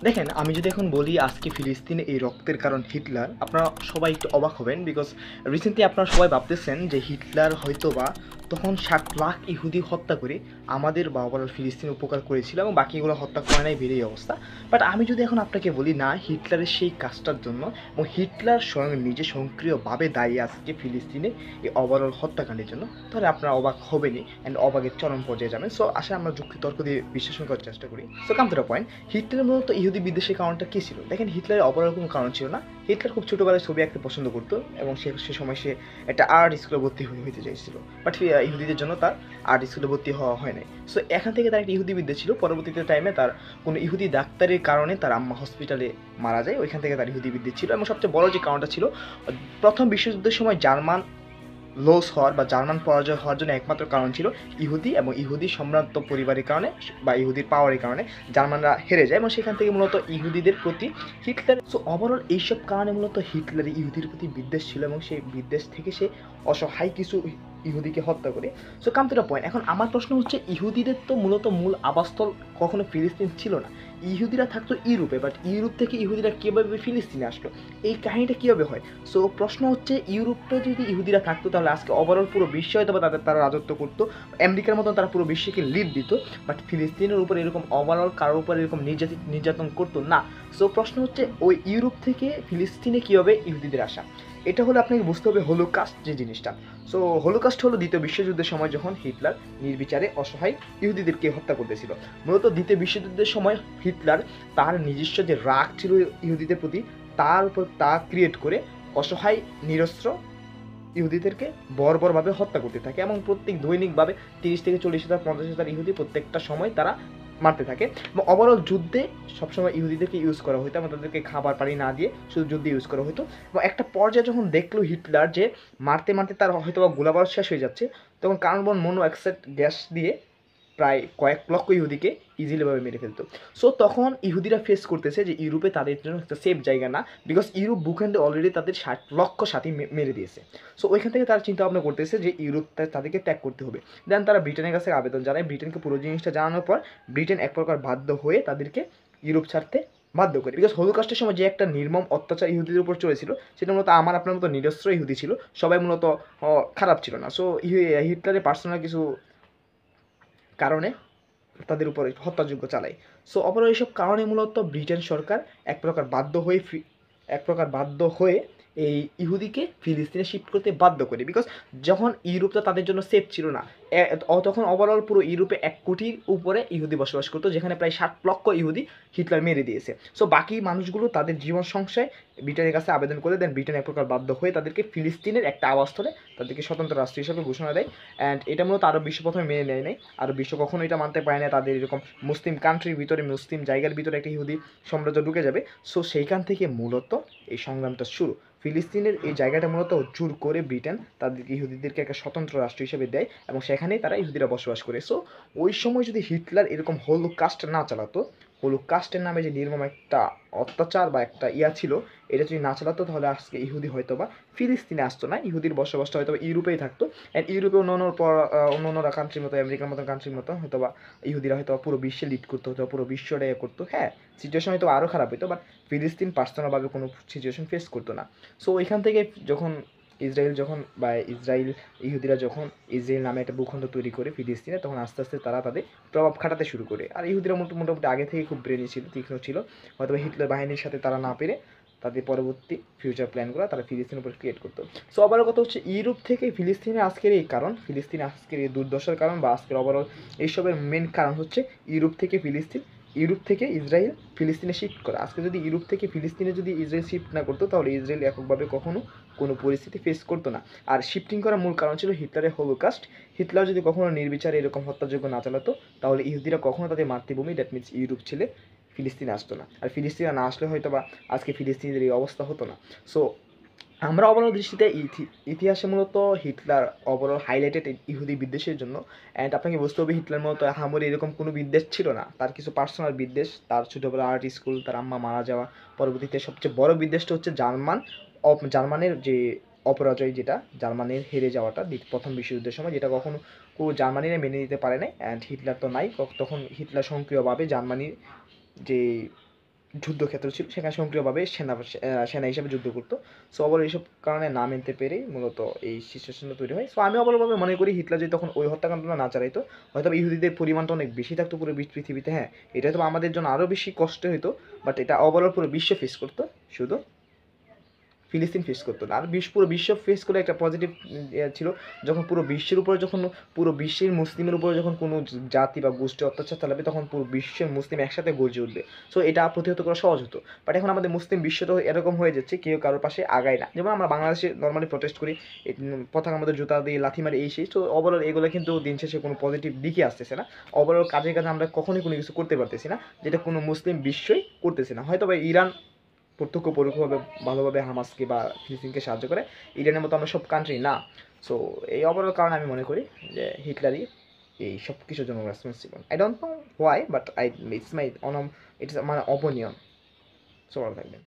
দেখেন, আমি যদি এখন বলি আজকে ফিলিস্তিনে এই রক্তের কারণ হিটলার, আপনারা সবাই একটু অবাক হবেন। বিকজ রিসেন্টলি আপনারা সবাই ভাবতেছেন যে হিটলার হয়তো বা তখন 60 লাখ ইহুদি হত্যা করে আমাদের বা ওভারঅল ফিলিস্তিনের উপকার করেছিল এবং বাকিগুলো হত্যা করে নাই, বেরিয়ে অবস্থা। বাট আমি যদি এখন আপনাকে বলি না, হিটলারের সেই কাজটার জন্য এবং হিটলার স্বয়ং নিজে সক্রিয়ভাবে দায়ী আজকে ফিলিস্তিনে এই ওভারঅল হত্যাকাণ্ডের জন্য, তাহলে আপনারা অবাক হবেনই অ্যান্ড অবাকের চরম পর্যায়ে যাবেন। সো আসলে আমরা যুক্তি তর্ক দিয়ে বিশ্লেষণ করার চেষ্টা করি। So come to the point, হিটলারের মূলত ইহুদি বিদ্বেষের কারণটা কী ছিল? দেখেন, হিটলারের অপরাধ কোনো কারণ ছিল না। হিটলার খুব ছোটোবেলায় ছবি আঁকতে পছন্দ করতো এবং সে সময় সে একটা আর্ট স্কুলে ভর্তি হইতে চাইছিল। বাট ইহুদিদের জন্য তার আর্ট স্কুলে ভর্তি হওয়া হয় নাই। সো এখান থেকে তার একটা ইহুদি বিদ্বেষ ছিল। পরবর্তীতে টাইমে তার কোনো ইহুদি ডাক্তারের কারণে তার আম্মা হসপিটালে মারা যায়, ওইখান থেকে তার ইহুদি বিদ্বেষ ছিল। এবং সবচেয়ে বড় যে কারণটা ছিল, প্রথম বিশ্বযুদ্ধের সময় জার্মান লস হওয়ার বা জার্মান পরাজয় হওয়ার জন্য একমাত্র কারণ ছিল ইহুদি এবং ইহুদি সম্ভ্রান্ত পরিবারের কারণে বা ইহুদির পাওয়ারের কারণে জার্মানরা হেরে যায় এবং সেখান থেকে মূলত ইহুদিদের প্রতি হিটলার, সো ওভারঅল এইসব কারণে মূলত হিটলারের ইহুদির প্রতি বিদ্বেষ ছিল এবং সেই বিদ্বেষ থেকে সে অসহায় কিছু ইহুদিকে হত্যা করে। So come to the point, এখন আমার প্রশ্ন হচ্ছে, ইহুদিদের তো মূলত মূল আবাসস্থল কখনো ফিলিস্তিন ছিল না। ইহুদিরা থাকতো ইউরোপে, বাট ইউরোপ থেকে ইহুদিরা কীভাবে ফিলিস্তিনে আসলো, এই কাহিনীটা কীভাবে হয়? সো প্রশ্ন হচ্ছে, ইউরোপে যদি ইহুদিরা থাকতো তাহলে আজকে ওভারঅল পুরো বিশ্ব হয়তো বা তারা রাজত্ব করতো, আমেরিকার মতন তারা পুরো বিশ্বকে লিড দিত। বাট ফিলিস্তিনের উপর এরকম ওভারঅল কারোর উপর এরকম নির্যাতন করতো না। সো প্রশ্ন হচ্ছে, ওই ইউরোপ থেকে ফিলিস্তিনে কীভাবে ইহুদিদের আসা? এটা হলো আপনাকে বুঝতে হবে হলোকাস্ট যে জিনিসটা। সো হলোকাস্ট হলো দ্বিতীয় বিশ্বযুদ্ধের সময় যখন হিটলার নির্বিচারে অসহায় ইহুদিদেরকে হত্যা করতেছিল। মূলত দ্বিতীয় বিশ্বযুদ্ধের সময় হিটলার তার নিজস্ব যে রাগ ছিল ইহুদিদের প্রতি, তার উপর তা ক্রিয়েট করে অসহায় নিরস্ত্র ইহুদিদেরকে বর্বরভাবে হত্যা করতে থাকে এবং প্রত্যেক দৈনিকভাবে 30 থেকে 40 হাজার 50 হাজার ইহুদি প্রত্যেকটা সময় তারা মারতে থাকে। এবং ওভারঅল যুদ্ধে সবসময় ইহুদিদেরকে ইউজ করা হতো এবং তাদেরকে খাবার পানি না দিয়ে শুধু যুদ্ধে ইউজ করা হতো। এবং একটা পর্যায়ে যখন দেখলো হিটলার যে মারতে মারতে তার হয়তো বা গোলাবারুদ শেষ হয়ে যাচ্ছে, তখন কার্বন মনোঅক্সাইড গ্যাস দিয়ে প্রায় কয়েক লক্ষ ইহুদিকে ইজিলিভাবে মেরে ফেলতো। সো তখন ইহুদিরা ফেস করতেছে যে ইউরোপে তাদের জন্য একটা সেফ জায়গা না, বিকজ ইউরোপ ভূখণ্ডে অলরেডি তাদের 60 লক্ষ সাথী মেরে দিয়েছে। সো ওইখান থেকে তারা চিন্তা ভাবনা করতেছে যে ইউরোপ তাদেরকে ত্যাগ করতে হবে। দেন তারা ব্রিটেনের কাছে আবেদন জানায়। ব্রিটেনকে পুরো জিনিসটা জানানোর পর ব্রিটেন এক প্রকার বাধ্য হয়ে তাদেরকে ইউরোপ ছাড়তে বাধ্য করে। বিকজ হলোকাস্টের সময় যে একটা নির্মম অত্যাচার ইহুদিদের উপর চলেছিল, সেটা মূলত আমার আপনার মতো নিরস্ত্র ইহুদি ছিল, সবাই মূলত খারাপ ছিল না। সো হিটলারের পার্সোনাল কিছু কারণে তাদের উপরে হত্যাযজ্ঞ চালায়। সো ওভারঅল এইসব কারণে মূলত ব্রিটেন সরকার এক প্রকার বাধ্য হয়ে এই ইহুদিকে ফিলিস্তিনে শিফট করতে বাধ্য করে। বিকজ যখন ইউরোপটা তাদের জন্য সেফ ছিল না, তখন ওভারঅল পুরো ইউরোপে 1 কোটির উপরে ইহুদি বসবাস করতো, যেখানে প্রায় 60 লক্ষ ইহুদি হিটলার মেরে দিয়েছে। সো বাকি মানুষগুলো তাদের জীবন সংশয় ব্রিটেনের কাছে আবেদন করে দেন। ব্রিটেন এক প্রকার বাধ্য হয়ে তাদেরকে ফিলিস্তিনের একটা আবাসস্থলে তাদেরকে স্বতন্ত্র রাষ্ট্র হিসেবে ঘোষণা দেয়। অ্যান্ড এটা মূলত আরব বিশ্ব প্রথমে মেনে নেয় নাই। আরব বিশ্ব কখনো এটা মানতে পারে না তাদের এরকম মুসলিম কান্ট্রির ভিতরে, মুসলিম জায়গার ভিতরে একটা ইহুদি সাম্রাজ্য ঢুকে যাবে। সো সেইখান থেকে মূলত এই সংগ্রামটা শুরু। ফিলিস্তিনের এই জায়গাটা মূলত জোর করে ব্রিটেন তাদেরকে ইহুদিদেরকে একটা স্বতন্ত্র রাষ্ট্র হিসেবে দেয় এবং সেখানেই তারা ইহুদিরা বসবাস করে। সো ওই সময় যদি হিটলার এরকম হলোকাস্ট না চালাতো, হলোকাস্টের নামে যে নির্মম একটা অত্যাচার বা একটা ছিল, এটা যদি না চালাতো, তাহলে আজকে ইহুদি হয়তো বা ফিলিস্তিনে আসতো না, ইহুদির বসবাসটা হয়তো বা ইউরোপেই থাকতো। অ্যান্ড ইউরোপে অন্য কান্ট্রির মতো, আমেরিকার মতো কান্ট্রির মতো হয়তো বা ইহুদিরা হয়তো পুরো বিশ্বে লিড করতো, হয়তো পুরো বিশ্বটা করতো। হ্যাঁ, সিচুয়েশন হয়তো আরও খারাপ হতো, বাট ফিলিস্তিন পার্সোনালভাবে কোনো সিচুয়েশন ফেস করতো না। সো ওইখান থেকে যখন ইসরায়েল ইহুদিরা যখন ইসরায়েল নামে একটা ভূখণ্ড তৈরি করে ফিলিস্তিনে, তখন আস্তে আস্তে তারা তাদের প্রভাব খাটাতে শুরু করে। আর ইহুদিরা মোটামুটি আগে থেকে খুব ব্রেনি ছিল, তীক্ষ্ণ ছিল। হয়তো হিটলার বাহিনীর সাথে তারা না পেরে তাদের পরবর্তী ফিউচার প্ল্যানগুলো তারা ফিলিস্তিনের উপর ক্রিয়েট করতো। সো আবারও কথা হচ্ছে, ইউরোপ থেকে ফিলিস্তিনে আজকের এই কারণ, ফিলিস্তিনে আজকের এই দুর্দশার কারণ বা আজকের ওভারঅল এইসবের মেন কারণ হচ্ছে ইউরোপ থেকে ইসরায়েল ফিলিস্তিনে শিফট করা। আজকে যদি ইউরোপ থেকে ফিলিস্তিনে যদি ইসরায়েল শিফট না করতো, তাহলে ইসরায়েল এককভাবে কখনো কোনো পরিস্থিতি ফেস করতো না। আর শিফটিং করার মূল কারণ ছিল হিটলারের হলোকাস্ট। হিটলার যদি কখনো নির্বিচারে এরকম হত্যাযোগ্য না চালাতো, তাহলে ইহুদিরা কখনো তাদের মাতৃভূমি, দ্যাট মিনস ইউরোপ ছেড়ে ফিলিস্তিনে আসতো না। আর ফিলিস্তিনে না আসলে হয়তো বা আজকে ফিলিস্তিনিদের এই অবস্থা হতো না। সো আমরা ওভারঅল দৃষ্টিতে ইতিহাসে মূলত হিটলার ওভারঅল হাইলাইটেড ইহুদি বিদ্বেষের জন্য। অ্যান্ড আপনাকে বুঝতে হবে, হিটলার মূলত আহামরি এরকম কোনো বিদ্বেষ ছিল না, তার কিছু পার্সোনাল বিদ্বেষ, তার ছোটোবেলা আর্ট স্কুল, তার আম্মা মারা যাওয়া, পরবর্তীতে সবচেয়ে বড় বিদ্বেষটা হচ্ছে জার্মানের যে অপরাজয়, যেটা জার্মানির হেরে যাওয়াটা প্রথম বিশ্বযুদ্ধের সময়, যেটা কখনো জার্মানিরা মেনে নিতে পারে নাই। অ্যান্ড হিটলার তো নাই তখন, হিটলার সক্রিয়ভাবে জার্মানির যে যুদ্ধক্ষেত্র ছিল, সেখানে সক্রিয়ভাবে সেনা হিসেবে যুদ্ধ করতো। সো ওভারঅল এইসব কারণে না মেনতে পেরেই মূলত এই সিচুয়েশনটা তৈরি হয়। সো আমি ওভারঅলভাবে মনে করি হিটলার যদি তখন ওই হত্যাকাণ্ডটা না চালাইতো, হয়তো ইহুদিদের পরিমাণটা অনেক বেশি থাকতো পুরো পৃথিবীতে। হ্যাঁ, এটা তো আমাদের জন্য আরও বেশি কষ্ট হতো, বাট এটা ওভারঅল পুরো বিশ্ব ফেস করতো, শুধু ফিলিস্তিন ফেস করতো না। আর পুরো বিশ্ব ফেস করে একটা পজিটিভ ছিল, যখন পুরো বিশ্বের উপরে, যখন পুরো বিশ্বের মুসলিমের উপরে যখন কোনো জাতি বা গোষ্ঠী অত্যাচার চালাবে, তখন পুরো বিশ্বের মুসলিম একসাথে গর্জে উঠবে। সো এটা প্রতিহত করা সহজ হতো। বাট এখন আমাদের মুসলিম বিশ্বটা এরকম হয়ে যাচ্ছে, কেউ কারোর পাশে আগায় না। যেমন আমরা বাংলাদেশে নর্মালি প্রটেস্ট করি, পতাকার মধ্যে জুতা দিয়ে লাথি মারি, এই সেই। তো ওভারঅল এগুলো কিন্তু দিন শেষে কোনো পজিটিভ দিকে আসতেছে না। ওভারঅল কাজে কাজে আমরা কখনোই কোনো কিছু করতে পারতেছি না, যেটা কোনো মুসলিম বিশ্বই করতেছে না। হয়তো বা ইরান প্রত্যক্ষ পরোক্ষভাবে ভালোভাবে হামাসকে বা ফিলিস্তিনকে সাহায্য করে, ইরানের মতো আমরা সব কান্ট্রি না। সো এই ওভারঅল কারণে আমি মনে করি যে হিটলারই এই সব কিছুর জন্য responsible. I don't know why, but it's my it's আমার অপিনিয়ন। সো ভালো থাকবেন।